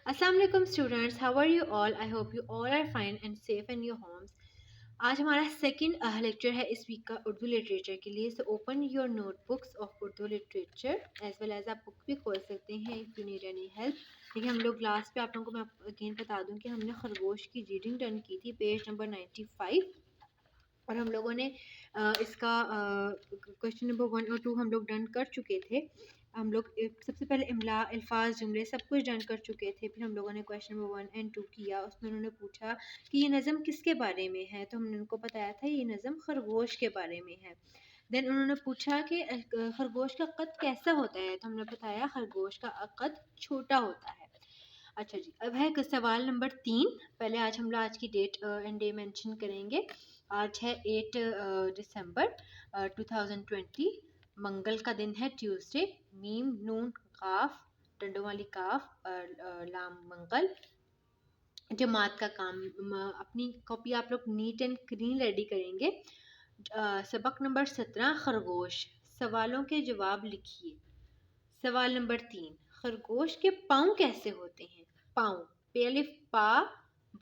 अस्सलाम वालेकुम students, how are you all? I hope you all are fine and safe in your homes. आज हमारा second lecture है इस वीक का उर्दू लिटरेचर के लिए। So open your notebooks of Urdu literature as well as आप बुक भी खोल सकते हैं if you need any help. देखिए हम लोग लास्ट पे आप लोगों को मैं अगेन बता दूं कि हमने खरगोश की रीडिंग डन की थी पेज नंबर 95, और हम लोगों ने इसका क्वेश्चन नंबर 1 और 2 हम लोग डन कर चुके थे। हम लोग सबसे पहले इमला, अल्फाज, जुमले सब कुछ डन कर चुके थे। फिर हम लोगों ने क्वेश्चन नंबर 1 एंड 2 किया। उसमें उन्होंने पूछा कि ये नज़म किसके बारे में है, तो हमने उनको बताया था ये नज़म खरगोश के बारे में है। देन उन्होंने पूछा कि खरगोश का कद कैसा होता है, तो हमने बताया खरगोश का कद छोटा होता है। अच्छा जी, अब है सवाल नंबर 3। पहले आज हम लोग आज की डेट एंड डे मेंशन करेंगे। आज है 8 दिसंबर 2020। मंगल का दिन है, ट्यूसडे। मीम नून काफ डंडों वाली काफ लाम मंगल। जमात का काम, अपनी कॉपी आप लोग नीट एंड क्लीन रेडी करेंगे। सबक नंबर 17 खरगोश। सवालों के जवाब लिखिए। सवाल नंबर 3, खरगोश के पाँव कैसे होते हैं? पाँव, पे अलिफ पा,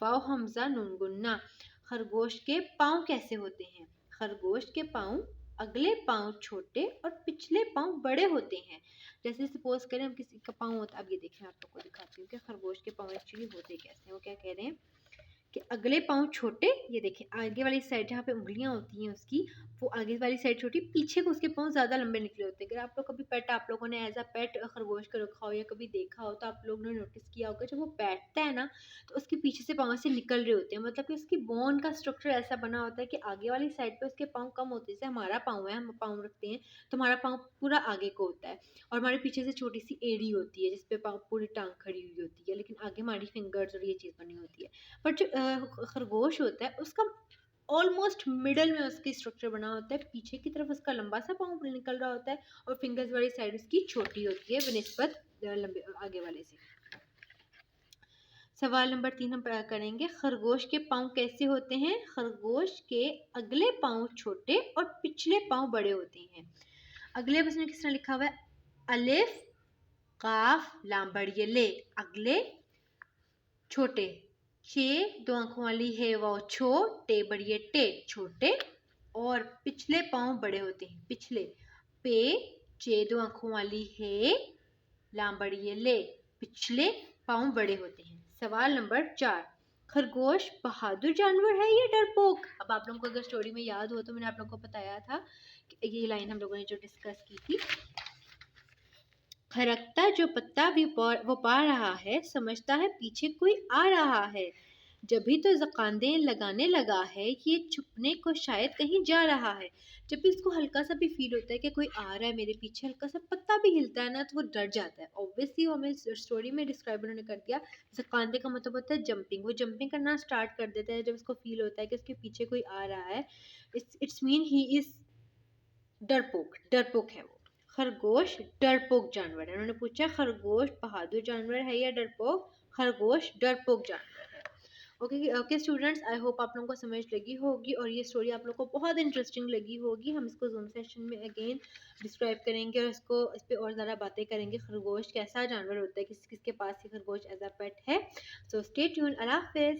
वाव हमजा नून गुन्ना। खरगोश के पाँव कैसे होते हैं? खरगोश के पाँव अगले पाँव छोटे और पिछले पाँव बड़े होते हैं। जैसे सपोज करें हम किसी का पाँव होता है, अब ये देखिए आप लोग को दिखाती हूँ कि खरगोश के पाँव एक्चुअली होते कैसे हैं। वो क्या कह रहे हैं कि अगले पाँव छोटे, ये देखें आगे वाली साइड जहाँ पे उंगलियां होती हैं उसकी, वो आगे वाली साइड छोटी, पीछे को उसके पाँव ज़्यादा लंबे निकले होते हैं। अगर आप लोग कभी पेट आप लोगों ने एज अ पेट खरगोश को रखा हो या कभी देखा हो तो आप लोगों ने नोटिस किया होगा जब वो बैठता है ना तो उसके पीछे से पाँव से निकल रहे होते हैं। मतलब कि उसकी बोन का स्ट्रक्चर ऐसा बना होता है कि आगे वाली साइड पर उसके पाँव कम होते हैं। जैसे हमारा पाँव है, हम पाँव रखते हैं तो हमारा पाँव पूरा आगे को होता है और हमारे पीछे से छोटी सी एड़ी होती है जिसपे पाँव पूरी टांग खड़ी हुई होती है, लेकिन आगे हमारी फिंगर्स और ये चीज़ बनी होती है। बट जो खरगोश होता है उसका ऑलमोस्ट मिडल में उसकी स्ट्रक्चर बना होता है। पीछे की तरफ उसका लंबा सा पाँव निकल रहा होता है और फिंगर्स वाली साइड उसकी छोटी होती है बनिस्बत लंबे आगे वाले से। सवाल नंबर 3 हम करेंगे, खरगोश के पाँव कैसे होते हैं? खरगोश के अगले पाँव छोटे और पिछले पाँव बड़े होते हैं। अगले बस में किस तरह लिखा हुआ है? अलिफ काफ लाम बड़िए ले, अगले छोटे, चे दो आंखों वाली है वो छो, टे बड़िए टे छोटे, और पिछले पाँव बड़े होते हैं पिछले। पे चे दो आंखों वाली है लाम बड़िए ले, पिछले पाँव बड़े होते हैं। सवाल नंबर 4, खरगोश बहादुर जानवर है या डरपोक? अब आप लोगों को अगर स्टोरी में याद हो तो मैंने आप लोगों को बताया था कि ये लाइन हम लोगों ने जो डिस्कस की थी, खरकता जो पत्ता भी वो पा रहा है, समझता है पीछे कोई आ रहा है, जब भी तो जकांदे लगाने लगा है, ये छुपने को शायद कहीं जा रहा है। जब भी उसको हल्का सा भी फील होता है कि कोई आ रहा है मेरे पीछे, हल्का सा पत्ता भी हिलता है ना तो वो डर जाता है। ऑब्वियसली हमें स्टोरी में डिस्क्राइब उन्होंने कर दिया। जकांदे का मतलब होता है जंपिंग, वो जंपिंग करना स्टार्ट कर देता है जब उसको फील होता है कि उसके पीछे कोई आ रहा है। इट्स मीन ही इज डरपोक, डरपोक है वो। खरगोश डरपोक जानवर है। उन्होंने पूछा खरगोश बहादुर जानवर है या डरपोक? खरगोश डरपोक जानवर है। Okay okay students, I hope आप लोगों को समझ लगी होगी और ये स्टोरी आप लोगों को बहुत इंटरेस्टिंग लगी होगी। हम इसको जूम सेशन में अगेन डिस्क्राइब करेंगे और इस पर और ज़्यादा बातें करेंगे। खरगोश कैसा जानवर होता है, किस किसके पास ये खरगोश एज अ पेट है। सो स्टे ट्यून, अल्लाह हाफिज़।